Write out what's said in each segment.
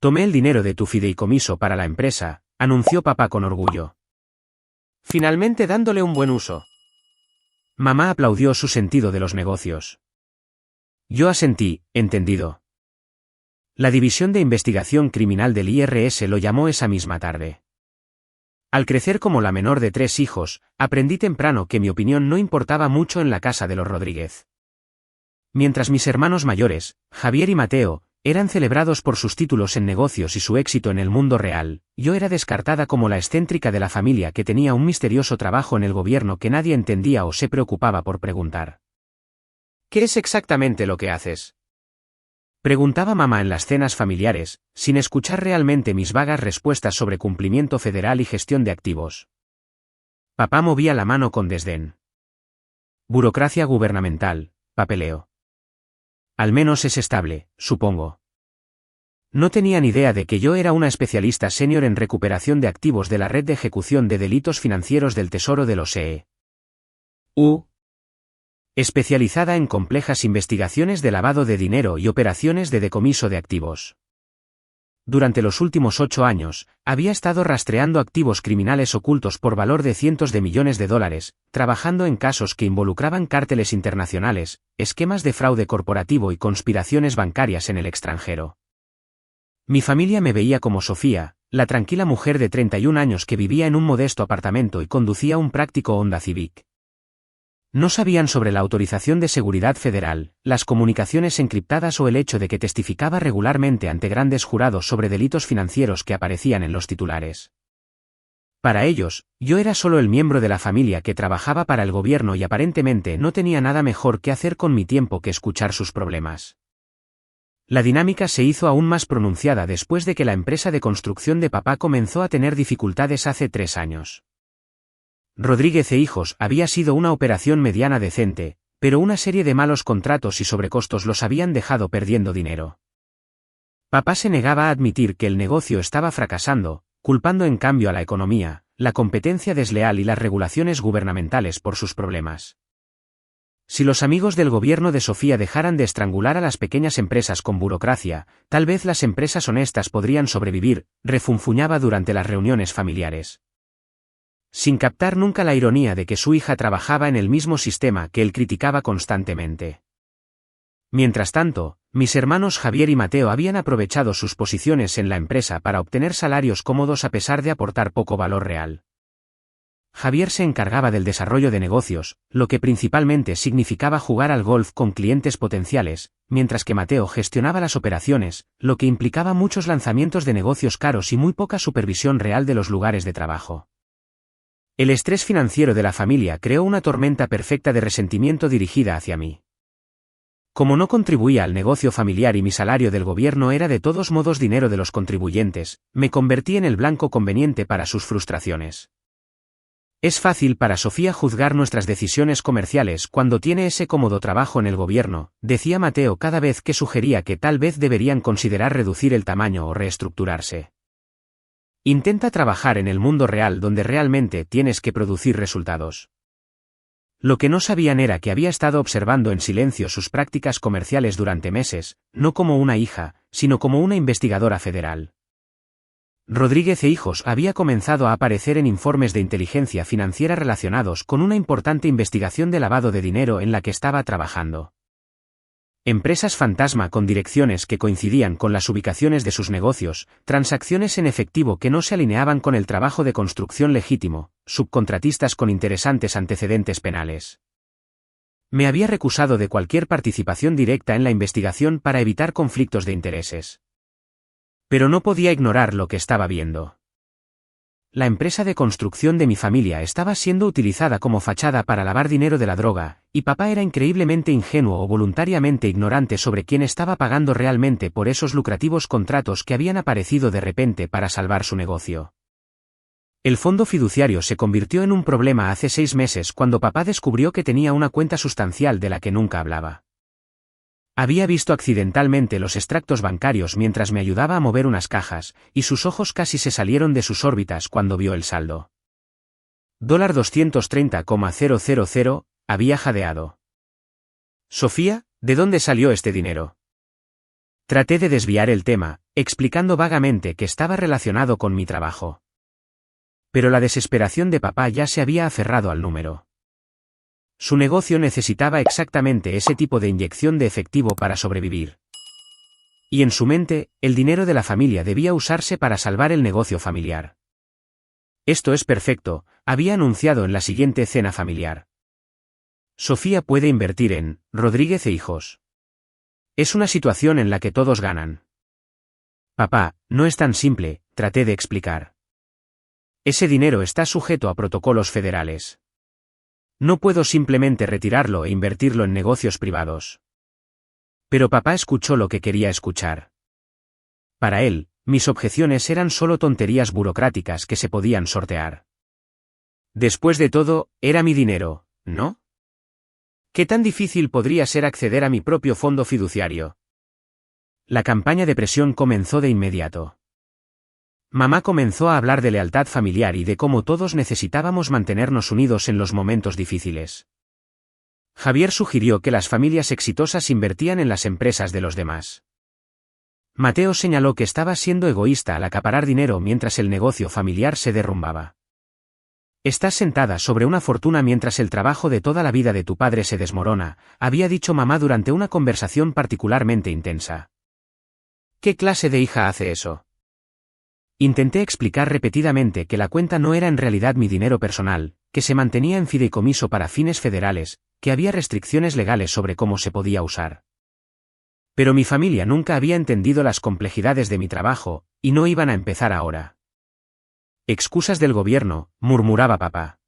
Tomé el dinero de tu fideicomiso para la empresa, anunció papá con orgullo. Finalmente dándole un buen uso. Mamá aplaudió su sentido de los negocios. Yo asentí, entendido. La División de Investigación Criminal del IRS lo llamó esa misma tarde. Al crecer como la menor de 3 hijos, aprendí temprano que mi opinión no importaba mucho en la casa de los Rodríguez. Mientras mis hermanos mayores, Javier y Mateo, eran celebrados por sus títulos en negocios y su éxito en el mundo real, yo era descartada como la excéntrica de la familia que tenía un misterioso trabajo en el gobierno que nadie entendía o se preocupaba por preguntar. ¿Qué es exactamente lo que haces?, preguntaba mamá en las cenas familiares, sin escuchar realmente mis vagas respuestas sobre cumplimiento federal y gestión de activos. Papá movía la mano con desdén. Burocracia gubernamental, papeleo. Al menos es estable, supongo. No tenía ni idea de que yo era una especialista senior en recuperación de activos de la Red de Ejecución de Delitos Financieros del Tesoro de los EU. Especializada en complejas investigaciones de lavado de dinero y operaciones de decomiso de activos. Durante los últimos 8 años, había estado rastreando activos criminales ocultos por valor de cientos de millones de dólares, trabajando en casos que involucraban cárteles internacionales, esquemas de fraude corporativo y conspiraciones bancarias en el extranjero. Mi familia me veía como Sofía, la tranquila mujer de 31 años que vivía en un modesto apartamento y conducía un práctico Honda Civic. No sabían sobre la autorización de seguridad federal, las comunicaciones encriptadas o el hecho de que testificaba regularmente ante grandes jurados sobre delitos financieros que aparecían en los titulares. Para ellos, yo era solo el miembro de la familia que trabajaba para el gobierno y aparentemente no tenía nada mejor que hacer con mi tiempo que escuchar sus problemas. La dinámica se hizo aún más pronunciada después de que la empresa de construcción de papá comenzó a tener dificultades hace 3 años. Rodríguez e Hijos había sido una operación mediana decente, pero una serie de malos contratos y sobrecostos los habían dejado perdiendo dinero. Papá se negaba a admitir que el negocio estaba fracasando, culpando en cambio a la economía, la competencia desleal y las regulaciones gubernamentales por sus problemas. Si los amigos del gobierno de Sofía dejaran de estrangular a las pequeñas empresas con burocracia, tal vez las empresas honestas podrían sobrevivir, refunfuñaba durante las reuniones familiares. Sin captar nunca la ironía de que su hija trabajaba en el mismo sistema que él criticaba constantemente. Mientras tanto, mis hermanos Javier y Mateo habían aprovechado sus posiciones en la empresa para obtener salarios cómodos a pesar de aportar poco valor real. Javier se encargaba del desarrollo de negocios, lo que principalmente significaba jugar al golf con clientes potenciales, mientras que Mateo gestionaba las operaciones, lo que implicaba muchos lanzamientos de negocios caros y muy poca supervisión real de los lugares de trabajo. El estrés financiero de la familia creó una tormenta perfecta de resentimiento dirigida hacia mí. Como no contribuía al negocio familiar y mi salario del gobierno era de todos modos dinero de los contribuyentes, me convertí en el blanco conveniente para sus frustraciones. Es fácil para Sofía juzgar nuestras decisiones comerciales cuando tiene ese cómodo trabajo en el gobierno, decía Mateo cada vez que sugería que tal vez deberían considerar reducir el tamaño o reestructurarse. Intenta trabajar en el mundo real donde realmente tienes que producir resultados. Lo que no sabían era que había estado observando en silencio sus prácticas comerciales durante meses, no como una hija, sino como una investigadora federal. Rodríguez e Hijos había comenzado a aparecer en informes de inteligencia financiera relacionados con una importante investigación de lavado de dinero en la que estaba trabajando. Empresas fantasma con direcciones que coincidían con las ubicaciones de sus negocios, transacciones en efectivo que no se alineaban con el trabajo de construcción legítimo, subcontratistas con interesantes antecedentes penales. Me había recusado de cualquier participación directa en la investigación para evitar conflictos de intereses. Pero no podía ignorar lo que estaba viendo. La empresa de construcción de mi familia estaba siendo utilizada como fachada para lavar dinero de la droga, y papá era increíblemente ingenuo o voluntariamente ignorante sobre quién estaba pagando realmente por esos lucrativos contratos que habían aparecido de repente para salvar su negocio. El fondo fiduciario se convirtió en un problema hace 6 meses cuando papá descubrió que tenía una cuenta sustancial de la que nunca hablaba. Había visto accidentalmente los extractos bancarios mientras me ayudaba a mover unas cajas, y sus ojos casi se salieron de sus órbitas cuando vio el saldo. $230,000, había jadeado. Sofía, ¿de dónde salió este dinero? Traté de desviar el tema, explicando vagamente que estaba relacionado con mi trabajo. Pero la desesperación de papá ya se había aferrado al número. Su negocio necesitaba exactamente ese tipo de inyección de efectivo para sobrevivir. Y en su mente, el dinero de la familia debía usarse para salvar el negocio familiar. Esto es perfecto, había anunciado en la siguiente cena familiar. Sofía puede invertir en Rodríguez e Hijos. Es una situación en la que todos ganan. Papá, no es tan simple, traté de explicar. Ese dinero está sujeto a protocolos federales. No puedo simplemente retirarlo e invertirlo en negocios privados. Pero papá escuchó lo que quería escuchar. Para él, mis objeciones eran solo tonterías burocráticas que se podían sortear. Después de todo, era mi dinero, ¿no? ¿Qué tan difícil podría ser acceder a mi propio fondo fiduciario? La campaña de presión comenzó de inmediato. Mamá comenzó a hablar de lealtad familiar y de cómo todos necesitábamos mantenernos unidos en los momentos difíciles. Javier sugirió que las familias exitosas invertían en las empresas de los demás. Mateo señaló que estaba siendo egoísta al acaparar dinero mientras el negocio familiar se derrumbaba. Estás sentada sobre una fortuna mientras el trabajo de toda la vida de tu padre se desmorona, había dicho mamá durante una conversación particularmente intensa. ¿Qué clase de hija hace eso? Intenté explicar repetidamente que la cuenta no era en realidad mi dinero personal, que se mantenía en fideicomiso para fines federales, que había restricciones legales sobre cómo se podía usar. Pero mi familia nunca había entendido las complejidades de mi trabajo, y no iban a empezar ahora. Excusas del gobierno, murmuraba papá.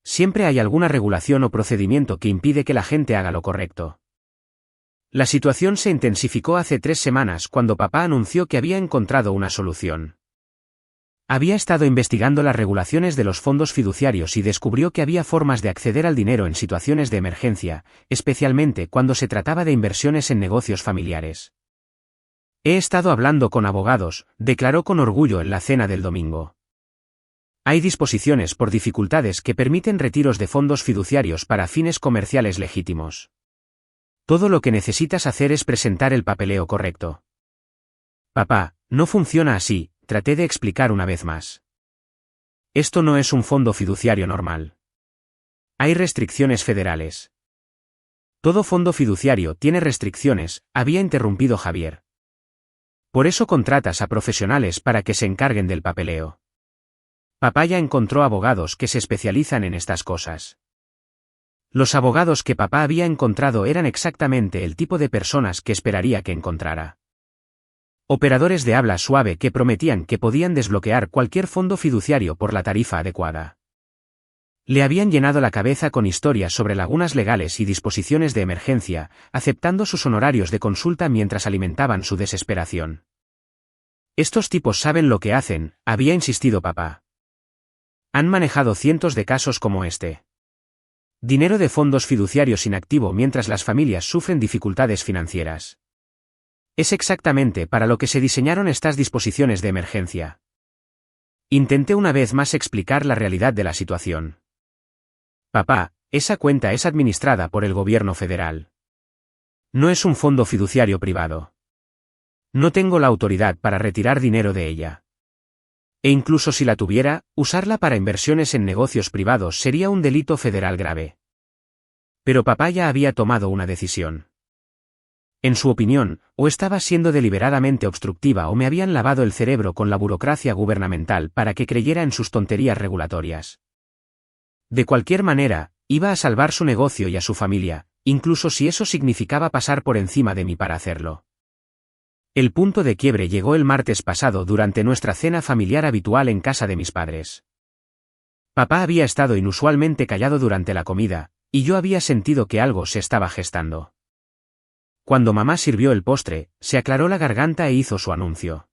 Siempre hay alguna regulación o procedimiento que impide que la gente haga lo correcto. La situación se intensificó hace 3 semanas cuando papá anunció que había encontrado una solución. Había estado investigando las regulaciones de los fondos fiduciarios y descubrió que había formas de acceder al dinero en situaciones de emergencia, especialmente cuando se trataba de inversiones en negocios familiares. He estado hablando con abogados, declaró con orgullo en la cena del domingo. Hay disposiciones por dificultades que permiten retiros de fondos fiduciarios para fines comerciales legítimos. Todo lo que necesitas hacer es presentar el papeleo correcto. Papá, no funciona así, traté de explicar una vez más. Esto no es un fondo fiduciario normal. Hay restricciones federales. Todo fondo fiduciario tiene restricciones, había interrumpido Javier. Por eso contratas a profesionales para que se encarguen del papeleo. Papá ya encontró abogados que se especializan en estas cosas. Los abogados que papá había encontrado eran exactamente el tipo de personas que esperaría que encontrara. Operadores de habla suave que prometían que podían desbloquear cualquier fondo fiduciario por la tarifa adecuada. Le habían llenado la cabeza con historias sobre lagunas legales y disposiciones de emergencia, aceptando sus honorarios de consulta mientras alimentaban su desesperación. Estos tipos saben lo que hacen, había insistido papá. Han manejado cientos de casos como este. Dinero de fondos fiduciarios inactivo mientras las familias sufren dificultades financieras. Es exactamente para lo que se diseñaron estas disposiciones de emergencia. Intenté una vez más explicar la realidad de la situación. Papá, esa cuenta es administrada por el gobierno federal. No es un fondo fiduciario privado. No tengo la autoridad para retirar dinero de ella. E incluso si la tuviera, usarla para inversiones en negocios privados sería un delito federal grave. Pero papá ya había tomado una decisión. En su opinión, o estaba siendo deliberadamente obstructiva o me habían lavado el cerebro con la burocracia gubernamental para que creyera en sus tonterías regulatorias. De cualquier manera, iba a salvar su negocio y a su familia, incluso si eso significaba pasar por encima de mí para hacerlo. El punto de quiebre llegó el martes pasado durante nuestra cena familiar habitual en casa de mis padres. Papá había estado inusualmente callado durante la comida, y yo había sentido que algo se estaba gestando. Cuando mamá sirvió el postre, se aclaró la garganta e hizo su anuncio.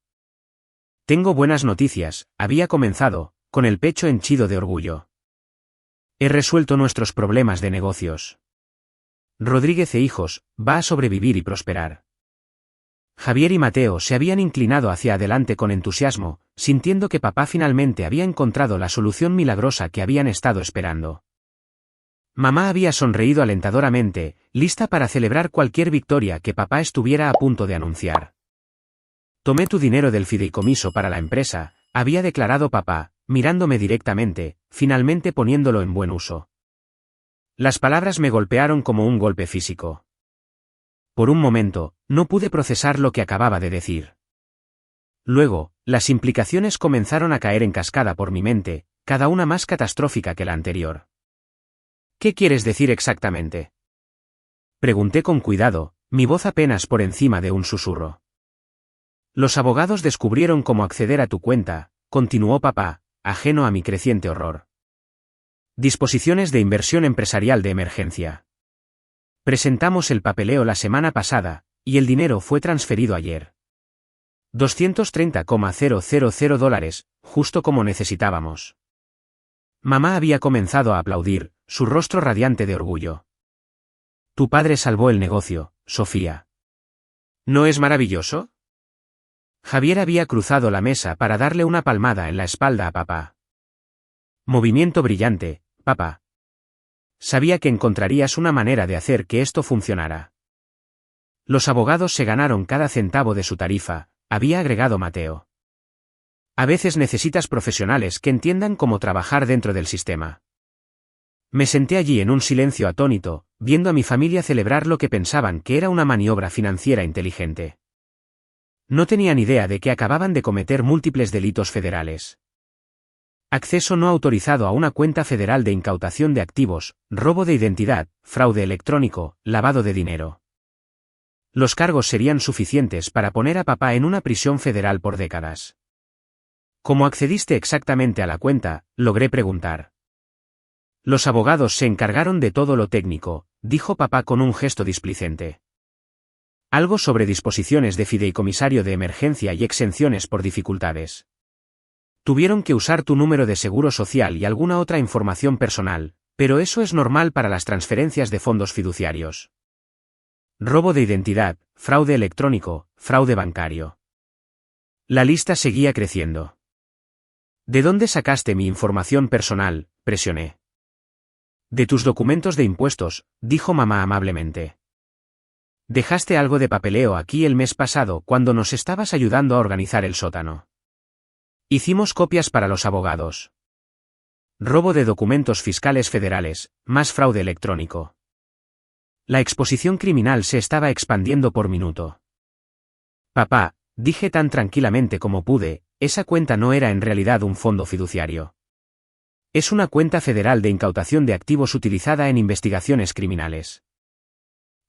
Tengo buenas noticias, había comenzado, con el pecho henchido de orgullo. He resuelto nuestros problemas de negocios. Rodríguez e Hijos va a sobrevivir y prosperar. Javier y Mateo se habían inclinado hacia adelante con entusiasmo, sintiendo que papá finalmente había encontrado la solución milagrosa que habían estado esperando. Mamá había sonreído alentadoramente, lista para celebrar cualquier victoria que papá estuviera a punto de anunciar. Tomé tu dinero del fideicomiso para la empresa, había declarado papá, mirándome directamente, finalmente poniéndolo en buen uso. Las palabras me golpearon como un golpe físico. Por un momento, no pude procesar lo que acababa de decir. Luego, las implicaciones comenzaron a caer en cascada por mi mente, cada una más catastrófica que la anterior. ¿Qué quieres decir exactamente? Pregunté con cuidado, mi voz apenas por encima de un susurro. Los abogados descubrieron cómo acceder a tu cuenta, continuó papá, ajeno a mi creciente horror. Disposiciones de inversión empresarial de emergencia. Presentamos el papeleo la semana pasada, y el dinero fue transferido ayer. $230,000, justo como necesitábamos. Mamá había comenzado a aplaudir, su rostro radiante de orgullo. Tu padre salvó el negocio, Sofía. ¿No es maravilloso? Javier había cruzado la mesa para darle una palmada en la espalda a papá. Movimiento brillante, papá. Sabía que encontrarías una manera de hacer que esto funcionara. Los abogados se ganaron cada centavo de su tarifa, había agregado Mateo. A veces necesitas profesionales que entiendan cómo trabajar dentro del sistema. Me senté allí en un silencio atónito, viendo a mi familia celebrar lo que pensaban que era una maniobra financiera inteligente. No tenían idea de que acababan de cometer múltiples delitos federales. Acceso no autorizado a una cuenta federal de incautación de activos, robo de identidad, fraude electrónico, lavado de dinero. Los cargos serían suficientes para poner a papá en una prisión federal por décadas. ¿Cómo accediste exactamente a la cuenta?, logré preguntar. Los abogados se encargaron de todo lo técnico, dijo papá con un gesto displicente. Algo sobre disposiciones de fideicomisario de emergencia y exenciones por dificultades. Tuvieron que usar tu número de seguro social y alguna otra información personal, pero eso es normal para las transferencias de fondos fiduciarios. Robo de identidad, fraude electrónico, fraude bancario. La lista seguía creciendo. ¿De dónde sacaste mi información personal?, presioné. De tus documentos de impuestos, dijo mamá amablemente. Dejaste algo de papeleo aquí el mes pasado cuando nos estabas ayudando a organizar el sótano. Hicimos copias para los abogados. Robo de documentos fiscales federales, más fraude electrónico. La exposición criminal se estaba expandiendo por minuto. Papá, dije tan tranquilamente como pude, esa cuenta no era en realidad un fondo fiduciario. Es una cuenta federal de incautación de activos utilizada en investigaciones criminales.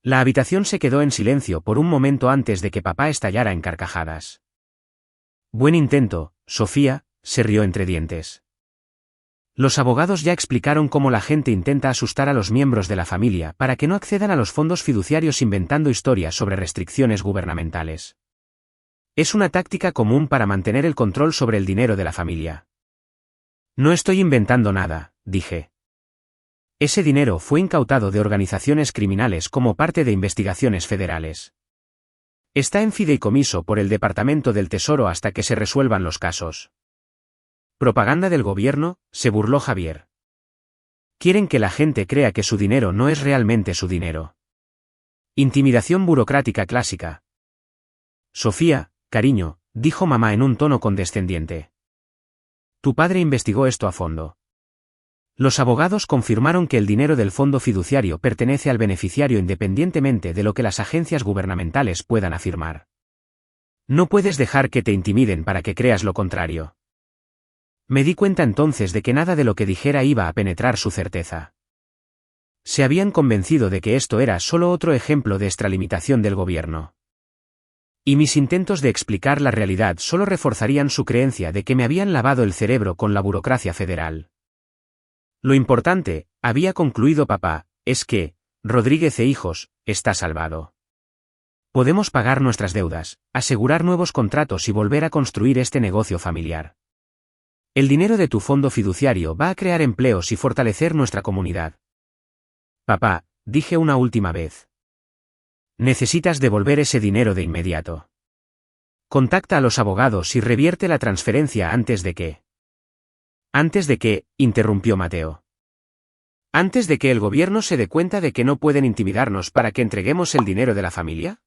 La habitación se quedó en silencio por un momento antes de que papá estallara en carcajadas. Buen intento, Sofía, se rió entre dientes. Los abogados ya explicaron cómo la gente intenta asustar a los miembros de la familia para que no accedan a los fondos fiduciarios inventando historias sobre restricciones gubernamentales. Es una táctica común para mantener el control sobre el dinero de la familia. No estoy inventando nada, dije. Ese dinero fue incautado de organizaciones criminales como parte de investigaciones federales. Está en fideicomiso por el Departamento del Tesoro hasta que se resuelvan los casos. ¿Propaganda del gobierno?, se burló Javier. Quieren que la gente crea que su dinero no es realmente su dinero. Intimidación burocrática clásica. Sofía, cariño, dijo mamá en un tono condescendiente. Tu padre investigó esto a fondo. Los abogados confirmaron que el dinero del fondo fiduciario pertenece al beneficiario independientemente de lo que las agencias gubernamentales puedan afirmar. No puedes dejar que te intimiden para que creas lo contrario. Me di cuenta entonces de que nada de lo que dijera iba a penetrar su certeza. Se habían convencido de que esto era solo otro ejemplo de extralimitación del gobierno. Y mis intentos de explicar la realidad solo reforzarían su creencia de que me habían lavado el cerebro con la burocracia federal. Lo importante, había concluido papá, es que, Rodríguez e hijos, está salvado. Podemos pagar nuestras deudas, asegurar nuevos contratos y volver a construir este negocio familiar. El dinero de tu fondo fiduciario va a crear empleos y fortalecer nuestra comunidad. Papá, dije una última vez. Necesitas devolver ese dinero de inmediato. Contacta a los abogados y revierte la transferencia antes de que... Antes de que, interrumpió Mateo. ¿Antes de que el gobierno se dé cuenta de que no pueden intimidarnos para que entreguemos el dinero de la familia?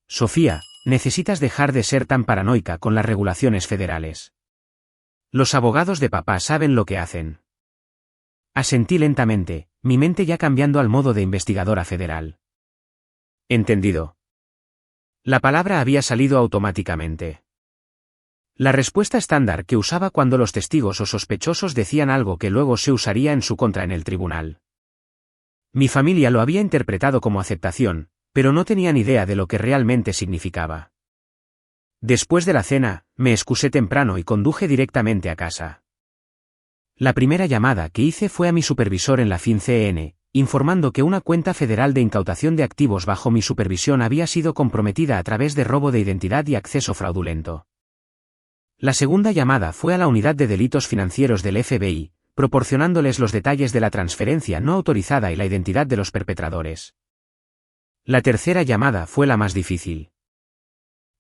Sofía, necesitas dejar de ser tan paranoica con las regulaciones federales. Los abogados de papá saben lo que hacen. Asentí lentamente, mi mente ya cambiando al modo de investigadora federal. Entendido. La palabra había salido automáticamente. La respuesta estándar que usaba cuando los testigos o sospechosos decían algo que luego se usaría en su contra en el tribunal. Mi familia lo había interpretado como aceptación, pero no tenían idea de lo que realmente significaba. Después de la cena, me excusé temprano y conduje directamente a casa. La primera llamada que hice fue a mi supervisor en la FinCEN, informando que una cuenta federal de incautación de activos bajo mi supervisión había sido comprometida a través de robo de identidad y acceso fraudulento. La segunda llamada fue a la unidad de delitos financieros del FBI, proporcionándoles los detalles de la transferencia no autorizada y la identidad de los perpetradores. La tercera llamada fue la más difícil.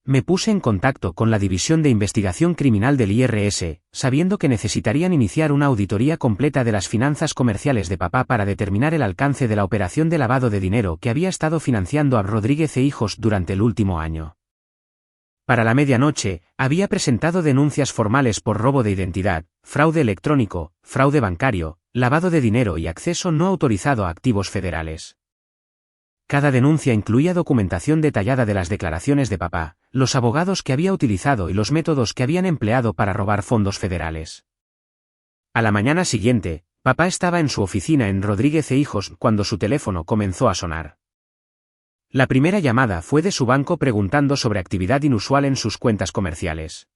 Me puse en contacto con la División de Investigación Criminal del IRS, sabiendo que necesitarían iniciar una auditoría completa de las finanzas comerciales de papá para determinar el alcance de la operación de lavado de dinero que había estado financiando a Rodríguez e Hijos durante el último año. Para la medianoche, había presentado denuncias formales por robo de identidad, fraude electrónico, fraude bancario, lavado de dinero y acceso no autorizado a activos federales. Cada denuncia incluía documentación detallada de las declaraciones de papá, los abogados que había utilizado y los métodos que habían empleado para robar fondos federales. A la mañana siguiente, papá estaba en su oficina en Rodríguez e Hijos cuando su teléfono comenzó a sonar. La primera llamada fue de su banco preguntando sobre actividad inusual en sus cuentas comerciales.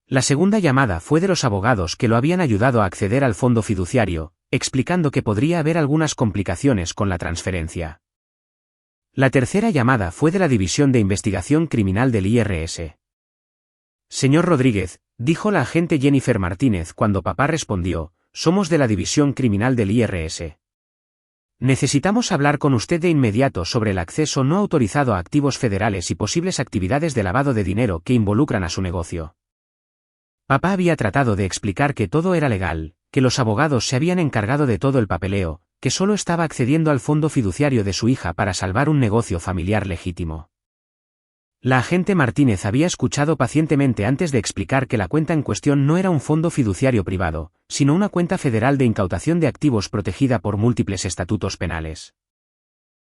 La segunda llamada fue de los abogados que lo habían ayudado a acceder al fondo fiduciario, explicando que podría haber algunas complicaciones con la transferencia. La tercera llamada fue de la División de Investigación Criminal del IRS. Señor Rodríguez, dijo la agente Jennifer Martínez cuando papá respondió, somos de la División Criminal del IRS. Necesitamos hablar con usted de inmediato sobre el acceso no autorizado a activos federales y posibles actividades de lavado de dinero que involucran a su negocio. Papá había tratado de explicar que todo era legal, que los abogados se habían encargado de todo el papeleo, que solo estaba accediendo al fondo fiduciario de su hija para salvar un negocio familiar legítimo. La agente Martínez había escuchado pacientemente antes de explicar que la cuenta en cuestión no era un fondo fiduciario privado, sino una cuenta federal de incautación de activos protegida por múltiples estatutos penales.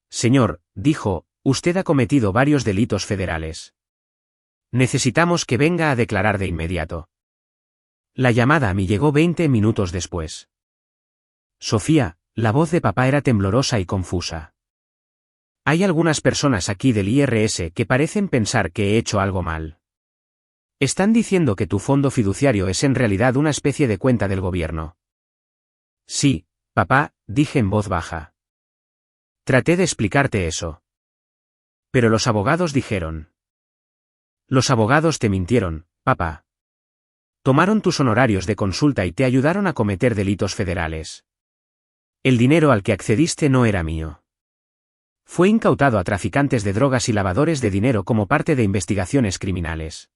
Señor, dijo, usted ha cometido varios delitos federales. Necesitamos que venga a declarar de inmediato. La llamada a mí llegó 20 minutos después. Sofía, la voz de papá era temblorosa y confusa. Hay algunas personas aquí del IRS que parecen pensar que he hecho algo mal. Están diciendo que tu fondo fiduciario es en realidad una especie de cuenta del gobierno. Sí, papá, dije en voz baja. Traté de explicarte eso. Pero los abogados dijeron. Los abogados te mintieron, papá. Tomaron tus honorarios de consulta y te ayudaron a cometer delitos federales. El dinero al que accediste no era mío. Fue incautado a traficantes de drogas y lavadores de dinero como parte de investigaciones criminales.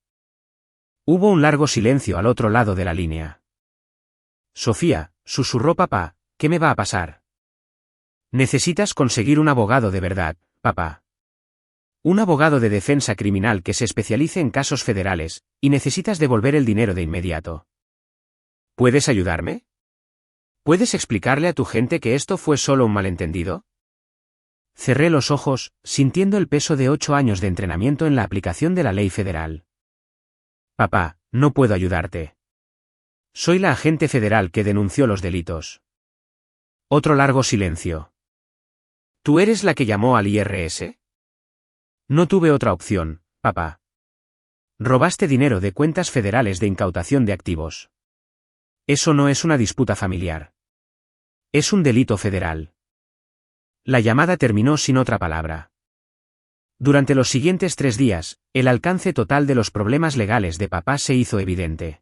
Hubo un largo silencio al otro lado de la línea. Sofía, susurró papá, ¿qué me va a pasar? Necesitas conseguir un abogado de verdad, papá. Un abogado de defensa criminal que se especialice en casos federales, y necesitas devolver el dinero de inmediato. ¿Puedes ayudarme? ¿Puedes explicarle a tu gente que esto fue solo un malentendido? Cerré los ojos, sintiendo el peso de 8 años de entrenamiento en la aplicación de la ley federal. Papá, no puedo ayudarte. Soy la agente federal que denunció los delitos. Otro largo silencio. ¿Tú eres la que llamó al IRS? No tuve otra opción, papá. Robaste dinero de cuentas federales de incautación de activos. Eso no es una disputa familiar. Es un delito federal. La llamada terminó sin otra palabra. Durante los siguientes 3 días, el alcance total de los problemas legales de papá se hizo evidente.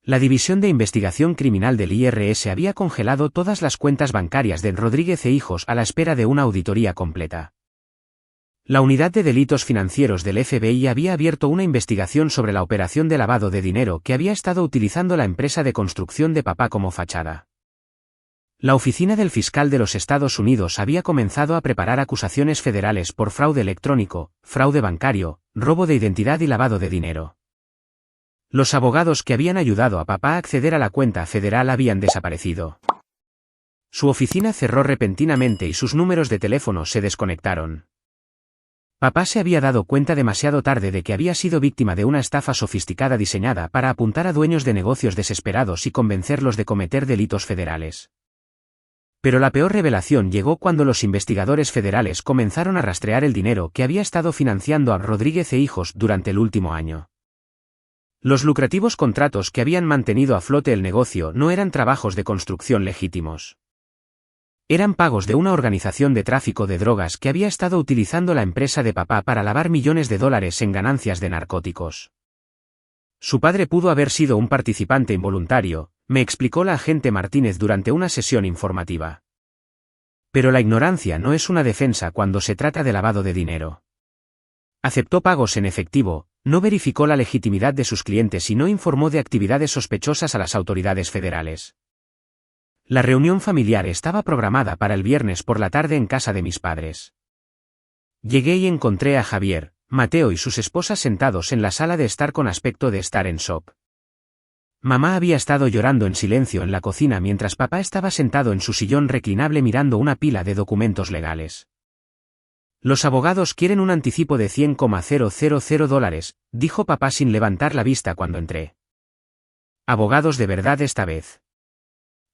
La División de Investigación Criminal del IRS había congelado todas las cuentas bancarias de Rodríguez e Hijos a la espera de una auditoría completa. La Unidad de Delitos Financieros del FBI había abierto una investigación sobre la operación de lavado de dinero que había estado utilizando la empresa de construcción de papá como fachada. La oficina del fiscal de los Estados Unidos había comenzado a preparar acusaciones federales por fraude electrónico, fraude bancario, robo de identidad y lavado de dinero. Los abogados que habían ayudado a papá a acceder a la cuenta federal habían desaparecido. Su oficina cerró repentinamente y sus números de teléfono se desconectaron. Papá se había dado cuenta demasiado tarde de que había sido víctima de una estafa sofisticada diseñada para apuntar a dueños de negocios desesperados y convencerlos de cometer delitos federales. Pero la peor revelación llegó cuando los investigadores federales comenzaron a rastrear el dinero que había estado financiando a Rodríguez e Hijos durante el último año. Los lucrativos contratos que habían mantenido a flote el negocio no eran trabajos de construcción legítimos. Eran pagos de una organización de tráfico de drogas que había estado utilizando la empresa de papá para lavar millones de dólares en ganancias de narcóticos. Su padre pudo haber sido un participante involuntario, me explicó la agente Martínez durante una sesión informativa. Pero la ignorancia no es una defensa cuando se trata de lavado de dinero. Aceptó pagos en efectivo, no verificó la legitimidad de sus clientes y no informó de actividades sospechosas a las autoridades federales. La reunión familiar estaba programada para el viernes por la tarde en casa de mis padres. Llegué y encontré a Javier, Mateo y sus esposas sentados en la sala de estar con aspecto de estar en shock. Mamá había estado llorando en silencio en la cocina mientras papá estaba sentado en su sillón reclinable mirando una pila de documentos legales. Los abogados quieren un anticipo de $100,000, dijo papá sin levantar la vista cuando entré. Abogados de verdad esta vez.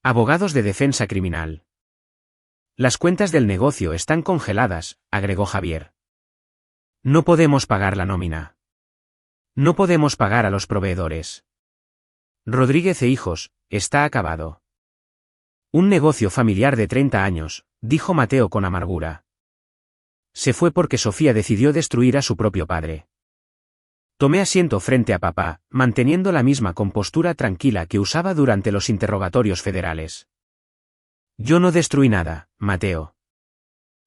Abogados de defensa criminal. Las cuentas del negocio están congeladas, agregó Javier. No podemos pagar la nómina. No podemos pagar a los proveedores. Rodríguez e Hijos, está acabado. Un negocio familiar de 30 años, dijo Mateo con amargura. Se fue porque Sofía decidió destruir a su propio padre. Tomé asiento frente a papá, manteniendo la misma compostura tranquila que usaba durante los interrogatorios federales. Yo no destruí nada, Mateo.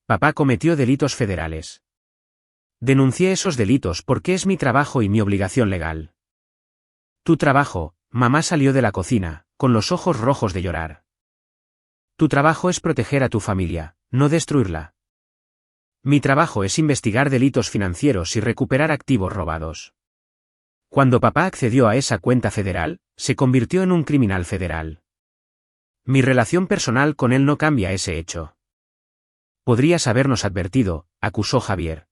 Papá cometió delitos federales. Denuncié esos delitos porque es mi trabajo y mi obligación legal. Tu trabajo, mamá salió de la cocina, con los ojos rojos de llorar. Tu trabajo es proteger a tu familia, no destruirla. Mi trabajo es investigar delitos financieros y recuperar activos robados. Cuando papá accedió a esa cuenta federal, se convirtió en un criminal federal. Mi relación personal con él no cambia ese hecho. Podrías habernos advertido, acusó Javier.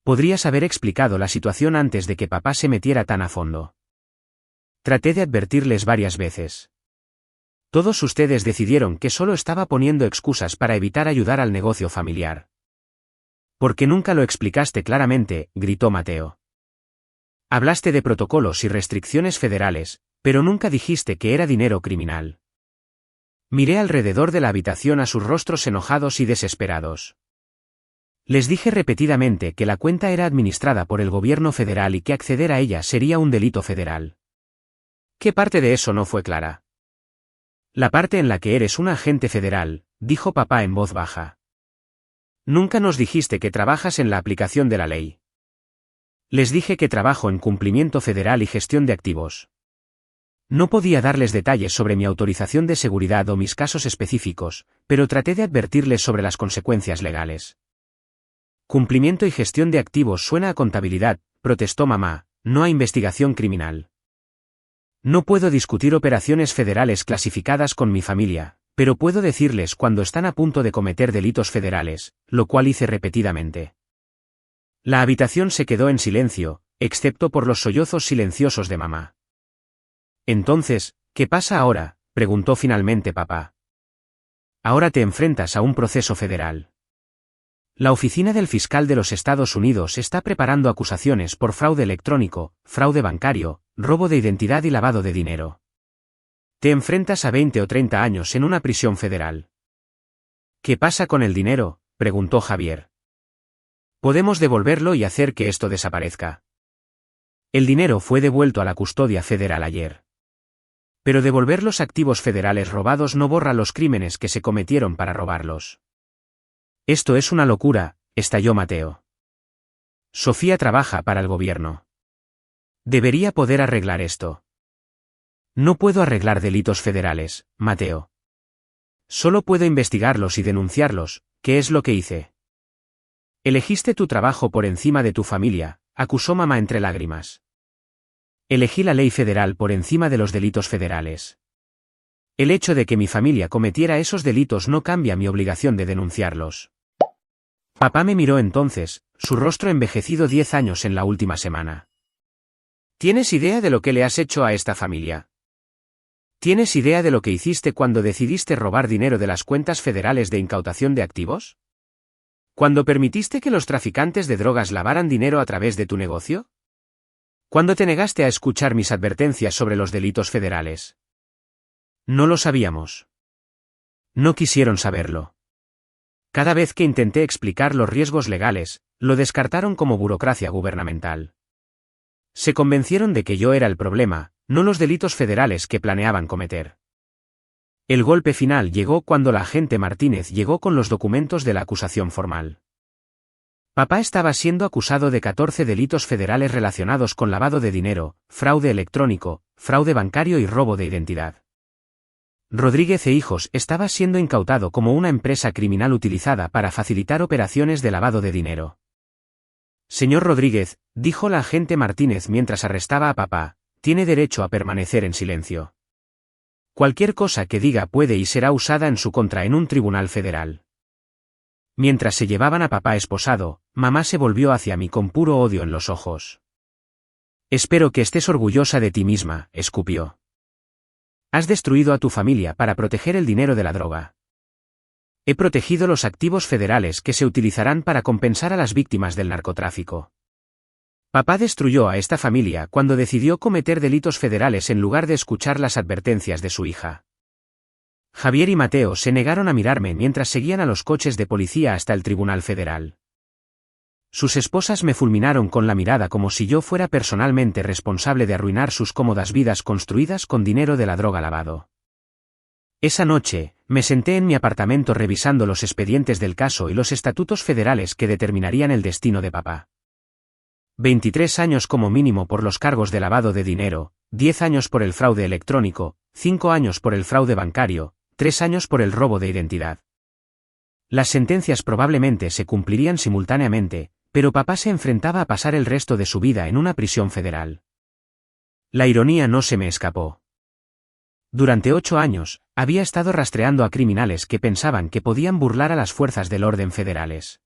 Podrías haber explicado la situación antes de que papá se metiera tan a fondo. Traté de advertirles varias veces. Todos ustedes decidieron que solo estaba poniendo excusas para evitar ayudar al negocio familiar. Porque nunca lo explicaste claramente, gritó Mateo. Hablaste de protocolos y restricciones federales, pero nunca dijiste que era dinero criminal. Miré alrededor de la habitación a sus rostros enojados y desesperados. Les dije repetidamente que la cuenta era administrada por el gobierno federal y que acceder a ella sería un delito federal. ¿Qué parte de eso no fue clara? La parte en la que eres un agente federal, dijo papá en voz baja. Nunca nos dijiste que trabajas en la aplicación de la ley. Les dije que trabajo en cumplimiento federal y gestión de activos. No podía darles detalles sobre mi autorización de seguridad o mis casos específicos, pero traté de advertirles sobre las consecuencias legales. Cumplimiento y gestión de activos suena a contabilidad, protestó mamá, no a investigación criminal. No puedo discutir operaciones federales clasificadas con mi familia, pero puedo decirles cuando están a punto de cometer delitos federales, lo cual hice repetidamente. La habitación se quedó en silencio, excepto por los sollozos silenciosos de mamá. Entonces, ¿qué pasa ahora?, preguntó finalmente papá. Ahora te enfrentas a un proceso federal. La oficina del fiscal de los Estados Unidos está preparando acusaciones por fraude electrónico, fraude bancario, robo de identidad y lavado de dinero. Te enfrentas a 20 o 30 años en una prisión federal. ¿Qué pasa con el dinero?, preguntó Javier. Podemos devolverlo y hacer que esto desaparezca. El dinero fue devuelto a la custodia federal ayer. Pero devolver los activos federales robados no borra los crímenes que se cometieron para robarlos. Esto es una locura, estalló Mateo. Sofía trabaja para el gobierno. Debería poder arreglar esto. No puedo arreglar delitos federales, Mateo. Solo puedo investigarlos y denunciarlos, ¿qué es lo que hice? Elegiste tu trabajo por encima de tu familia, acusó mamá entre lágrimas. Elegí la ley federal por encima de los delitos federales. El hecho de que mi familia cometiera esos delitos no cambia mi obligación de denunciarlos. Papá me miró entonces, su rostro envejecido 10 años en la última semana. ¿Tienes idea de lo que le has hecho a esta familia? ¿Tienes idea de lo que hiciste cuando decidiste robar dinero de las cuentas federales de incautación de activos? ¿Cuando permitiste que los traficantes de drogas lavaran dinero a través de tu negocio? ¿Cuándo te negaste a escuchar mis advertencias sobre los delitos federales? No lo sabíamos. No quisieron saberlo. Cada vez que intenté explicar los riesgos legales, lo descartaron como burocracia gubernamental. Se convencieron de que yo era el problema, no los delitos federales que planeaban cometer. El golpe final llegó cuando la agente Martínez llegó con los documentos de la acusación formal. Papá estaba siendo acusado de 14 delitos federales relacionados con lavado de dinero, fraude electrónico, fraude bancario y robo de identidad. Rodríguez e Hijos estaba siendo incautado como una empresa criminal utilizada para facilitar operaciones de lavado de dinero. Señor Rodríguez, dijo la agente Martínez mientras arrestaba a papá, tiene derecho a permanecer en silencio. Cualquier cosa que diga puede y será usada en su contra en un tribunal federal. Mientras se llevaban a papá esposado, mamá se volvió hacia mí con puro odio en los ojos. Espero que estés orgullosa de ti misma, escupió. Has destruido a tu familia para proteger el dinero de la droga. He protegido los activos federales que se utilizarán para compensar a las víctimas del narcotráfico. Papá destruyó a esta familia cuando decidió cometer delitos federales en lugar de escuchar las advertencias de su hija. Javier y Mateo se negaron a mirarme mientras seguían a los coches de policía hasta el Tribunal Federal. Sus esposas me fulminaron con la mirada como si yo fuera personalmente responsable de arruinar sus cómodas vidas construidas con dinero de la droga lavado. Esa noche, me senté en mi apartamento revisando los expedientes del caso y los estatutos federales que determinarían el destino de papá. 23 años como mínimo por los cargos de lavado de dinero, 10 años por el fraude electrónico, 5 años por el fraude bancario, 3 años por el robo de identidad. Las sentencias probablemente se cumplirían simultáneamente, pero papá se enfrentaba a pasar el resto de su vida en una prisión federal. La ironía no se me escapó. Durante 8 años, había estado rastreando a criminales que pensaban que podían burlar a las fuerzas del orden federales.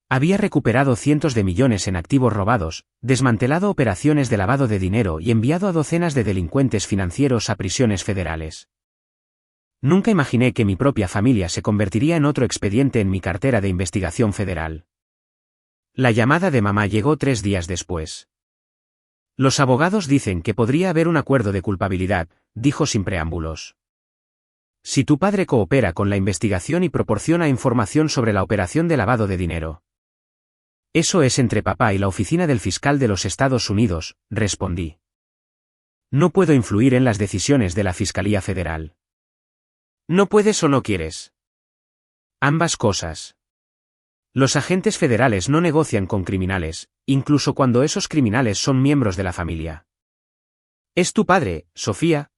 Había recuperado cientos de millones en activos robados, desmantelado operaciones de lavado de dinero y enviado a docenas de delincuentes financieros a prisiones federales. Nunca imaginé que mi propia familia se convertiría en otro expediente en mi cartera de investigación federal. La llamada de mamá llegó 3 días después. Los abogados dicen que podría haber un acuerdo de culpabilidad, dijo sin preámbulos. Si tu padre coopera con la investigación y proporciona información sobre la operación de lavado de dinero. Eso es entre papá y la oficina del fiscal de los Estados Unidos, respondí. No puedo influir en las decisiones de la Fiscalía Federal. ¿No puedes o no quieres? Ambas cosas. Los agentes federales no negocian con criminales, incluso cuando esos criminales son miembros de la familia. ¿Es tu padre, Sofía?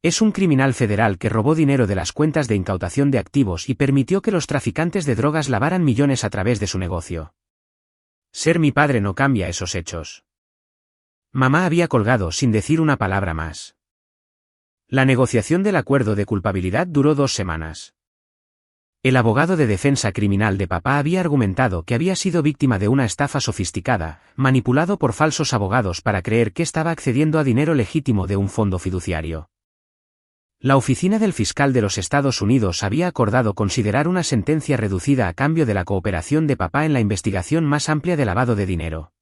Es un criminal federal que robó dinero de las cuentas de incautación de activos y permitió que los traficantes de drogas lavaran millones a través de su negocio. Ser mi padre no cambia esos hechos. Mamá había colgado sin decir una palabra más. La negociación del acuerdo de culpabilidad duró 2 semanas. El abogado de defensa criminal de papá había argumentado que había sido víctima de una estafa sofisticada, manipulado por falsos abogados para creer que estaba accediendo a dinero legítimo de un fondo fiduciario. La oficina del fiscal de los Estados Unidos había acordado considerar una sentencia reducida a cambio de la cooperación de papá en la investigación más amplia de lavado de dinero.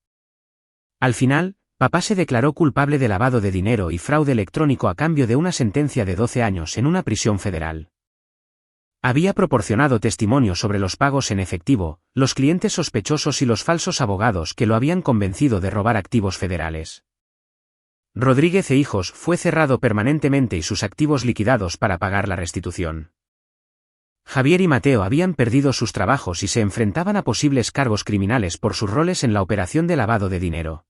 Al final, papá se declaró culpable de lavado de dinero y fraude electrónico a cambio de una sentencia de 12 años en una prisión federal. Había proporcionado testimonio sobre los pagos en efectivo, los clientes sospechosos y los falsos abogados que lo habían convencido de robar activos federales. Rodríguez e Hijos fue cerrado permanentemente y sus activos liquidados para pagar la restitución. Javier y Mateo habían perdido sus trabajos y se enfrentaban a posibles cargos criminales por sus roles en la operación de lavado de dinero.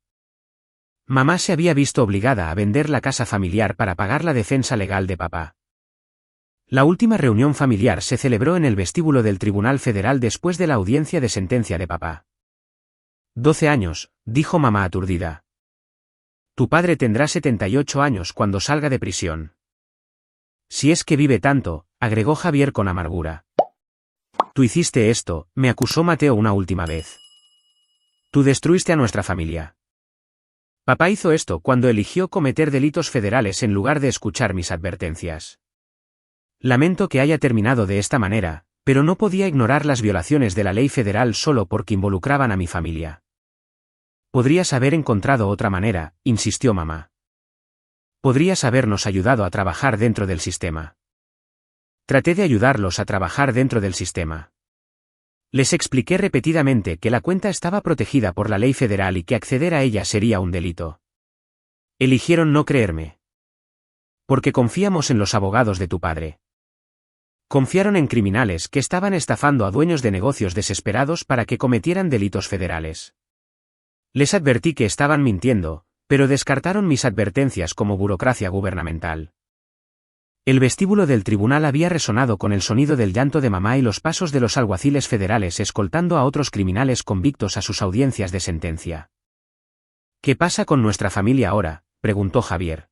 Mamá se había visto obligada a vender la casa familiar para pagar la defensa legal de papá. La última reunión familiar se celebró en el vestíbulo del Tribunal Federal después de la audiencia de sentencia de papá. 12 años, dijo mamá aturdida. Tu padre tendrá 78 años cuando salga de prisión. Si es que vive tanto, agregó Javier con amargura. Tú hiciste esto, me acusó Mateo una última vez. Tú destruiste a nuestra familia. Papá hizo esto cuando eligió cometer delitos federales en lugar de escuchar mis advertencias. Lamento que haya terminado de esta manera, pero no podía ignorar las violaciones de la ley federal solo porque involucraban a mi familia. Podrías haber encontrado otra manera, insistió mamá. Podrías habernos ayudado a trabajar dentro del sistema. Traté de ayudarlos a trabajar dentro del sistema. Les expliqué repetidamente que la cuenta estaba protegida por la ley federal y que acceder a ella sería un delito. Eligieron no creerme. Porque confiamos en los abogados de tu padre. Confiaron en criminales que estaban estafando a dueños de negocios desesperados para que cometieran delitos federales. Les advertí que estaban mintiendo, pero descartaron mis advertencias como burocracia gubernamental. El vestíbulo del tribunal había resonado con el sonido del llanto de mamá y los pasos de los alguaciles federales escoltando a otros criminales convictos a sus audiencias de sentencia. ¿Qué pasa con nuestra familia ahora?, preguntó Javier.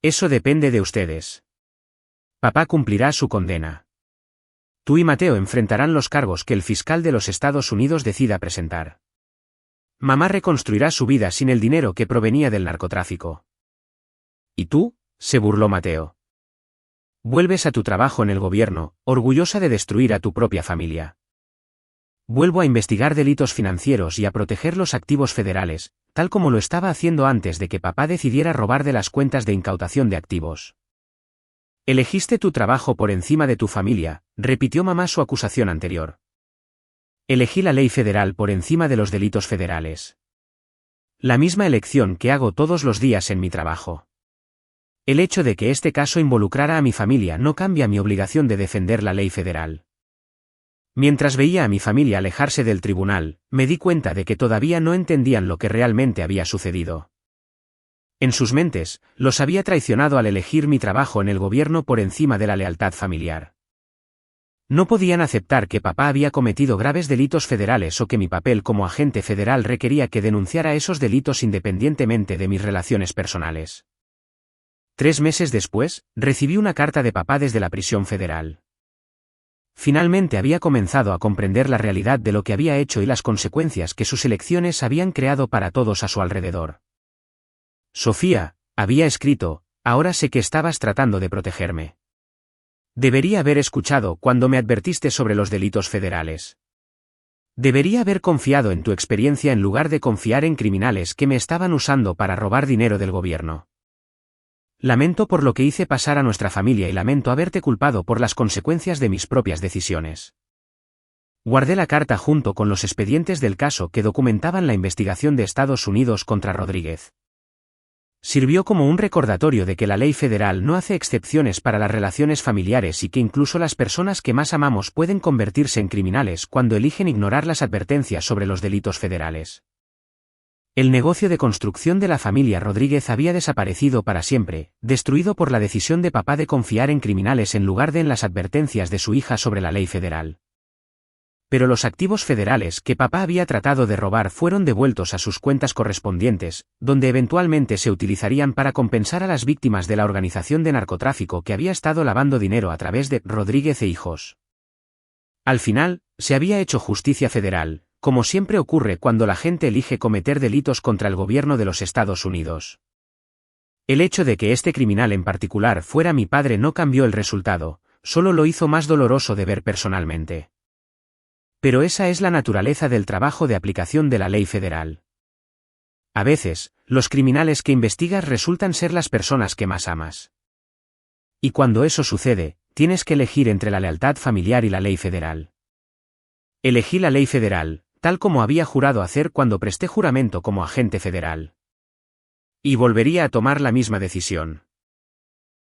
Eso depende de ustedes. Papá cumplirá su condena. Tú y Mateo enfrentarán los cargos que el fiscal de los Estados Unidos decida presentar. Mamá reconstruirá su vida sin el dinero que provenía del narcotráfico. ¿Y tú?, se burló Mateo. Vuelves a tu trabajo en el gobierno, orgullosa de destruir a tu propia familia. Vuelvo a investigar delitos financieros y a proteger los activos federales, tal como lo estaba haciendo antes de que papá decidiera robar de las cuentas de incautación de activos. Elegiste tu trabajo por encima de tu familia, repitió mamá su acusación anterior. Elegí la ley federal por encima de los delitos federales. La misma elección que hago todos los días en mi trabajo. El hecho de que este caso involucrara a mi familia no cambia mi obligación de defender la ley federal. Mientras veía a mi familia alejarse del tribunal, me di cuenta de que todavía no entendían lo que realmente había sucedido. En sus mentes, los había traicionado al elegir mi trabajo en el gobierno por encima de la lealtad familiar. No podían aceptar que papá había cometido graves delitos federales o que mi papel como agente federal requería que denunciara esos delitos independientemente de mis relaciones personales. 3 meses después, recibí una carta de papá desde la prisión federal. Finalmente había comenzado a comprender la realidad de lo que había hecho y las consecuencias que sus elecciones habían creado para todos a su alrededor. Sofía, había escrito, ahora sé que estabas tratando de protegerme. Debería haber escuchado cuando me advertiste sobre los delitos federales. Debería haber confiado en tu experiencia en lugar de confiar en criminales que me estaban usando para robar dinero del gobierno. Lamento por lo que hice pasar a nuestra familia y lamento haberte culpado por las consecuencias de mis propias decisiones. Guardé la carta junto con los expedientes del caso que documentaban la investigación de Estados Unidos contra Rodríguez. Sirvió como un recordatorio de que la ley federal no hace excepciones para las relaciones familiares y que incluso las personas que más amamos pueden convertirse en criminales cuando eligen ignorar las advertencias sobre los delitos federales. El negocio de construcción de la familia Rodríguez había desaparecido para siempre, destruido por la decisión de papá de confiar en criminales en lugar de en las advertencias de su hija sobre la ley federal. Pero los activos federales que papá había tratado de robar fueron devueltos a sus cuentas correspondientes, donde eventualmente se utilizarían para compensar a las víctimas de la organización de narcotráfico que había estado lavando dinero a través de Rodríguez e hijos. Al final, se había hecho justicia federal, como siempre ocurre cuando la gente elige cometer delitos contra el gobierno de los Estados Unidos. El hecho de que este criminal en particular fuera mi padre no cambió el resultado, solo lo hizo más doloroso de ver personalmente. Pero esa es la naturaleza del trabajo de aplicación de la ley federal. A veces, los criminales que investigas resultan ser las personas que más amas. Y cuando eso sucede, tienes que elegir entre la lealtad familiar y la ley federal. Elegí la ley federal, tal como había jurado hacer cuando presté juramento como agente federal. Y volvería a tomar la misma decisión.